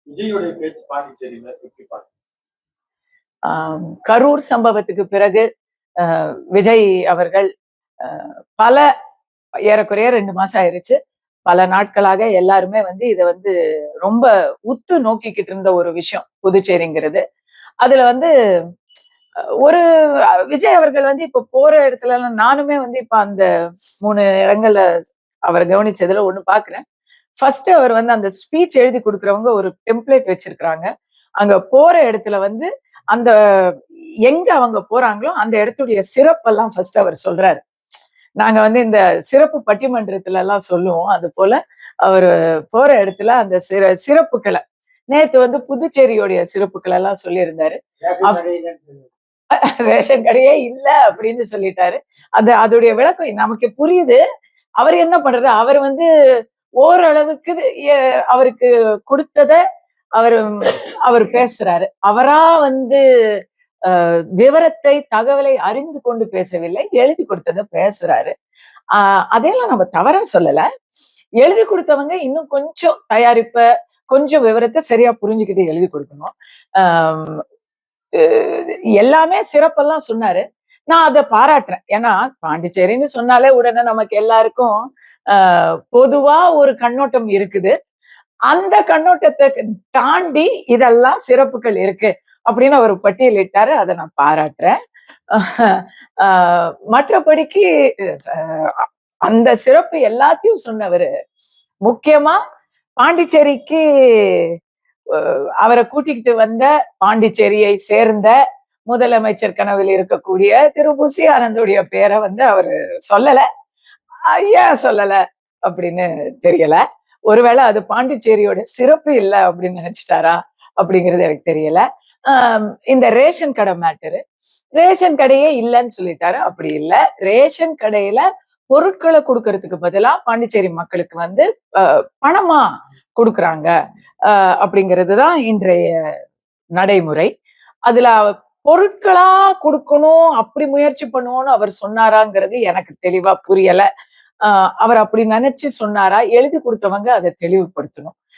விஜயுடைய பேச்சு பாண்டிச்சேரியில எப்படி பாருங்க? கரூர் சம்பவத்துக்கு பிறகு விஜய் அவர்கள் பல ஏறக்குறைய 2 மாசம் ஆயிருச்சு. பல நாட்களாக எல்லாருமே இதை ரொம்ப உத்து நோக்கிக்கிட்டு இருந்த ஒரு விஷயம் புதுச்சேரிங்கிறது. அதுல ஒரு விஜய் அவர்கள் இப்ப போற இடத்துல எல்லாம் நானுமே இப்ப அந்த 3 இடங்கள்ல அவர் கவனிச்சதுல ஒண்ணு பாக்குறேன். ஃபர்ஸ்ட் அவர் அந்த ஸ்பீச் எழுதி கொடுக்கறவங்க ஒரு டெம்ப்ளேட் வச்சிருக்கிறாங்க. அங்க போற இடத்துல அந்த எங்க அவங்க போறாங்களோ அந்த இடத்துடைய சிறப்பெல்லாம் ஃபர்ஸ்ட் அவர் சொல்றாரு. நாங்க இந்த சிறப்பு பட்டிமன்றத்துல எல்லாம் சொல்லுவோம். அது போல அவர் போற இடத்துல அந்த சிறப்புகளை நேத்து புதுச்சேரியோடைய சிறப்புகள் எல்லாம் சொல்லியிருந்தாரு. ரேஷன் கடையே இல்ல அப்படின்னு சொல்லிட்டாரு. அதோடைய விளக்கம் நமக்கு புரியுது. அவர் என்ன பண்றது, அவர் ஓரளவுக்கு அவருக்கு கொடுத்தத அவர் பேசுறாரு. அவரா விவரத்தை தகவலை அறிந்து கொண்டு பேசவில்லை, எழுதி கொடுத்தத பேசுறாரு. அதையெல்லாம் நம்ம தவறா சொல்லல. எழுதி கொடுத்தவங்க இன்னும் கொஞ்சம் தயாரிப்ப கொஞ்சம் விவரத்தை சரியா புரிஞ்சுக்கிட்டு எழுதி கொடுக்கணும். எல்லாமே சிறப்பெல்லாம் சொன்னாரு. நான் அதை பாராட்டுறேன். ஏன்னா பாண்டிச்சேரின்னு சொன்னாலே உடனே நமக்கு எல்லாருக்கும் பொதுவா ஒரு கண்ணோட்டம் இருக்குது. அந்த கண்ணோட்டத்தை தாண்டி இதெல்லாம் சிறப்புகள் இருக்கு அப்படின்னு அவர் பட்டியலிட்டாரு. அதை நான் பாராட்டுறேன். மற்றபடிக்கு அந்த சிறப்பு எல்லாத்தையும் சொன்னவரு முக்கியமா பாண்டிச்சேரிக்கு அவரை கூட்டிக்கிட்டு வந்த பாண்டிச்சேரியை சேர்ந்த முதலமைச்சர் கனவில் இருக்கக்கூடிய திரு புசி ஆனந்துடைய பேரை அவரு சொல்லல. ஏன் சொல்லல அப்படின்னு தெரியல. ஒருவேளை அது பாண்டிச்சேரியோட சிறப்பு இல்லை அப்படின்னு நினைச்சிட்டாரா அப்படிங்கிறது எனக்கு தெரியல. இந்த ரேஷன் கடை மேட்டரு, ரேஷன் கடையே இல்லைன்னு சொல்லிட்டாரு. அப்படி இல்லை. ரேஷன் கடையில பொருட்களை கொடுக்கறதுக்கு பதிலா பாண்டிச்சேரி மக்களுக்கு பணமா கொடுக்குறாங்க அப்படிங்கிறதுதான் இன்றைய நடைமுறை. அதுல பொருட்களா கொடுக்கணும் அப்படி முயற்சி பண்ணுவோம்னு அவர் சொன்னாராங்கிறது எனக்கு தெளிவா புரியல. அவர் அப்படி நினைச்சு சொன்னாரா, எழுதி கொடுத்தவங்க அதை தெளிவுபடுத்தணும்.